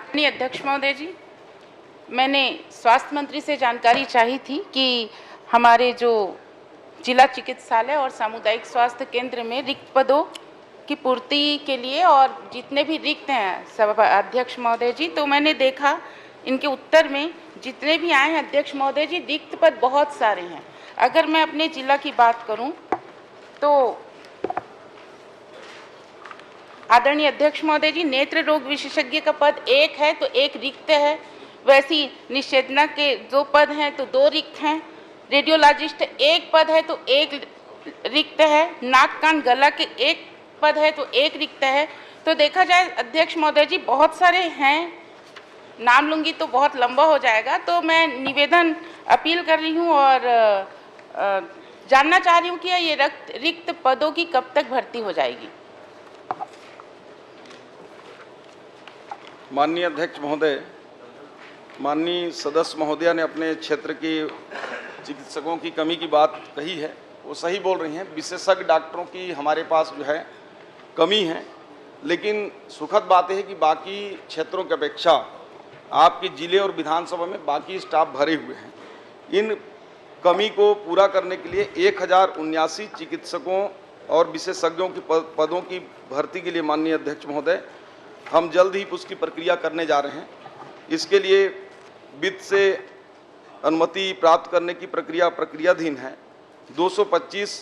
माननीय अध्यक्ष महोदय जी, मैंने स्वास्थ्य मंत्री से जानकारी चाही थी कि हमारे जो जिला चिकित्सालय और सामुदायिक स्वास्थ्य केंद्र में रिक्त पदों की पूर्ति के लिए और जितने भी रिक्त हैं सभा अध्यक्ष महोदय जी, तो मैंने देखा इनके उत्तर में जितने भी आए हैं अध्यक्ष महोदय जी, रिक्त पद बहुत सारे हैं। अगर मैं अपने जिला की बात करूं तो आदरणीय अध्यक्ष महोदय जी, नेत्र रोग विशेषज्ञ का पद 1 है तो 1 रिक्त है। वैसी निषेधना के 2 पद हैं तो 2 रिक्त हैं। रेडियोलॉजिस्ट 1 पद है तो 1 रिक्त है। नाक कान गला के 1 पद है तो 1 रिक्त है। तो देखा जाए अध्यक्ष महोदय जी, बहुत सारे हैं, नाम लूँगी तो बहुत लंबा हो जाएगा। तो मैं निवेदन अपील कर रही हूँ और जानना चाह रही हूँ कि ये रिक्त पदों की कब तक भर्ती हो जाएगी। माननीय अध्यक्ष महोदय, माननीय सदस्य महोदया ने अपने क्षेत्र की चिकित्सकों की कमी की बात कही है, वो सही बोल रही हैं। विशेषज्ञ डॉक्टरों की हमारे पास जो है कमी है, लेकिन सुखद बात है कि बाकी क्षेत्रों की अपेक्षा आपके जिले और विधानसभा में बाकी स्टाफ भरे हुए हैं। इन कमी को पूरा करने के लिए 1079 चिकित्सकों और विशेषज्ञों की पदों की भर्ती के लिए माननीय अध्यक्ष महोदय हम जल्द ही उसकी प्रक्रिया करने जा रहे हैं। इसके लिए वित्त से अनुमति प्राप्त करने की प्रक्रियाधीन है। 225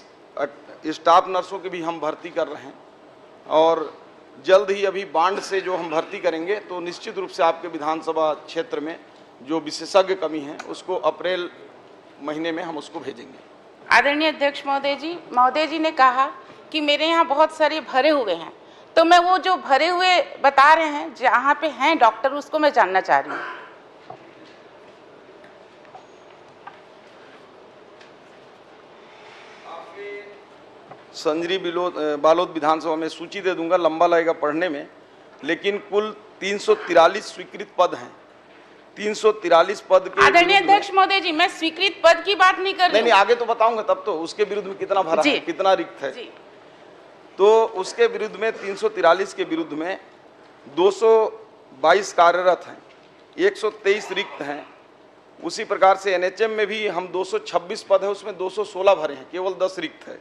स्टाफ नर्सों की भी हम भर्ती कर रहे हैं और जल्द ही अभी बांड से जो हम भर्ती करेंगे तो निश्चित रूप से आपके विधानसभा क्षेत्र में जो विशेषज्ञ कमी है उसको अप्रैल महीने में हम उसको भेजेंगे। आदरणीय अध्यक्ष महोदय जी ने कहा कि मेरे यहाँ बहुत सारे भरे हुए हैं, तो मैं वो जो भरे हुए बता रहे हैं जहाँ पे हैं डॉक्टर, उसको मैं जानना चाह रही हूँ। संजरी बालोद विधानसभा में सूची दे दूंगा, लंबा लगेगा पढ़ने में, लेकिन कुल 343 स्वीकृत पद हैं। 343 पद के आदरणीय अध्यक्ष महोदय जी, मैं स्वीकृत पद की बात नहीं कर रही। नहीं, आगे तो बताऊंगा, तब तो उसके विरुद्ध में कितना भरा है, कितना रिक्त है। तो उसके विरुद्ध में 343 के विरुद्ध में 222 कार्यरत हैं, 123 रिक्त हैं। उसी प्रकार से एनएचएम में भी हम 226 पद है, उसमें 216 भरे हैं, केवल 10 रिक्त है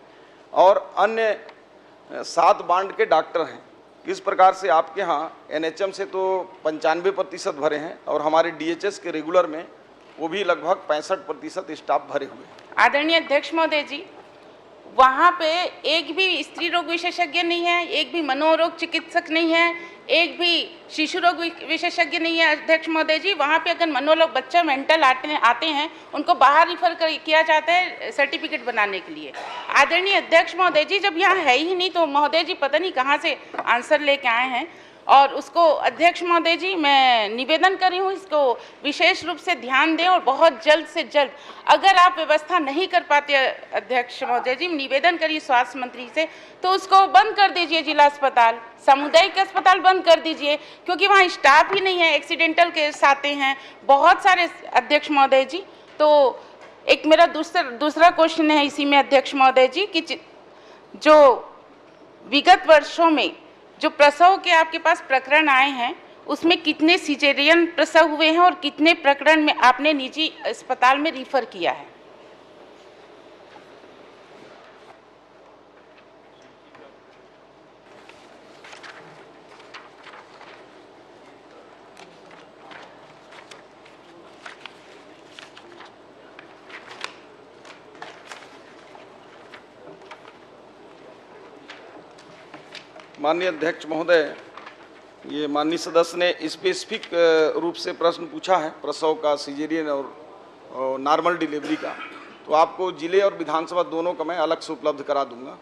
और अन्य 7 बांड के डॉक्टर हैं। इस प्रकार से आपके यहाँ एनएचएम से तो 95% भरे हैं और हमारे डीएचएस के रेगुलर में वो भी लगभग 65% स्टाफ भरे हुए हैं। आदरणीय अध्यक्ष महोदय जी, वहाँ पे एक भी स्त्री रोग विशेषज्ञ नहीं है, एक भी मनोरोग चिकित्सक नहीं है, एक भी शिशु रोग विशेषज्ञ नहीं है। अध्यक्ष महोदय जी, वहाँ पे अगर मनोरोग बच्चा मेंटल आते हैं उनको बाहर रिफर किया जाता है सर्टिफिकेट बनाने के लिए। आदरणीय अध्यक्ष महोदय जी, जब यहाँ है ही नहीं तो महोदय जी पता नहीं कहाँ से आंसर लेके आए हैं। और उसको अध्यक्ष महोदय जी मैं निवेदन कर रही हूँ, इसको विशेष रूप से ध्यान दें और बहुत जल्द से जल्द, अगर आप व्यवस्था नहीं कर पाते अध्यक्ष महोदय जी, निवेदन करिए स्वास्थ्य मंत्री से, तो उसको बंद कर दीजिए। जिला अस्पताल, सामुदायिक अस्पताल बंद कर दीजिए, क्योंकि वहाँ स्टाफ ही नहीं है, एक्सीडेंटल केस आते हैं बहुत सारे अध्यक्ष महोदय जी। तो एक मेरा दूसरा क्वेश्चन है इसी में अध्यक्ष महोदय जी कि जो विगत वर्षों में जो प्रसव के आपके पास प्रकरण आए हैं उसमें कितने सिजेरियन प्रसव हुए हैं और कितने प्रकरण में आपने निजी अस्पताल में रिफर किया है? माननीय अध्यक्ष महोदय, ये माननीय सदस्य ने स्पेसिफिक रूप से प्रश्न पूछा है प्रसव का, सिजेरियन और नॉर्मल डिलीवरी का, तो आपको जिले और विधानसभा दोनों का मैं अलग से उपलब्ध करा दूंगा।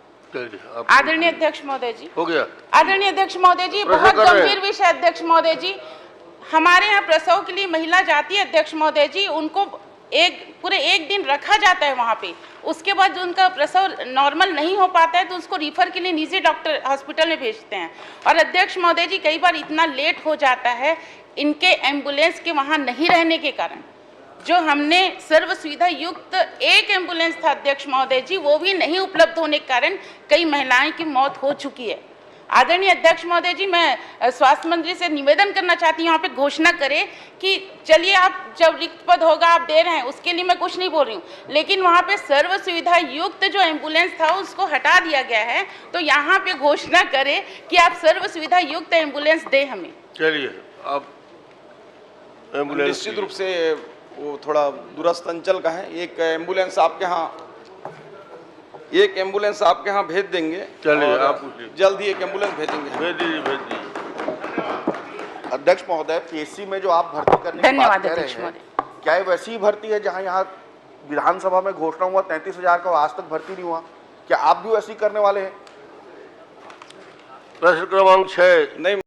आदरणीय अध्यक्ष महोदय जी, हो गया। आदरणीय अध्यक्ष महोदय जी, बहुत गंभीर विषय अध्यक्ष महोदय जी। हमारे यहाँ प्रसव के लिए महिला जाती है अध्यक्ष महोदय जी, उनको पूरे एक दिन रखा जाता है वहाँ पे, उसके बाद जो उनका प्रसव नॉर्मल नहीं हो पाता है तो उसको रिफर के लिए निजी डॉक्टर हॉस्पिटल में भेजते हैं। और अध्यक्ष महोदय जी, कई बार इतना लेट हो जाता है इनके एम्बुलेंस के वहाँ नहीं रहने के कारण। जो हमने सर्व सुविधा युक्त एक एम्बुलेंस था अध्यक्ष महोदय जी, वो भी नहीं उपलब्ध होने के कारण कई महिलाएं की मौत हो चुकी है। आदरणीय अध्यक्ष महोदय जी, मैं स्वास्थ्य मंत्री से निवेदन करना चाहती हूँ, यहाँ पे घोषणा करें कि चलिए आप जब रिक्त पद होगा आप दे रहे हैं, उसके लिए मैं कुछ नहीं बोल रही हूँ, लेकिन वहाँ पे सर्व सुविधा युक्त जो एम्बुलेंस था उसको हटा दिया गया है, तो यहाँ पे घोषणा करें कि आप सर्व सुविधा युक्त एम्बुलेंस दें हमें। चलिए अब एम्बुलेंस निश्चित रूप से वो थोड़ा दूरस्थ अंचल का है। एक एम्बुलेंस आपके यहाँ भेज देंगे। चलिए, और आप पूछिए। जल्द ही एक एम्बुलेंस भेजेंगे। भेज दीजिए। अध्यक्ष महोदय, पीएससी में जो आप भर्ती करने की बात धन्यवाद कह रहे अध्यक्ष हैं, महोदय। क्या ये वैसी ही भर्ती है जहां यहाँ विधानसभा में घोषणा हुआ 33,000 का, आज तक भर्ती नहीं हुआ? क्या आप भी वैसी करने वाले हैं? प्रश्न क्रमांक 6। नहीं।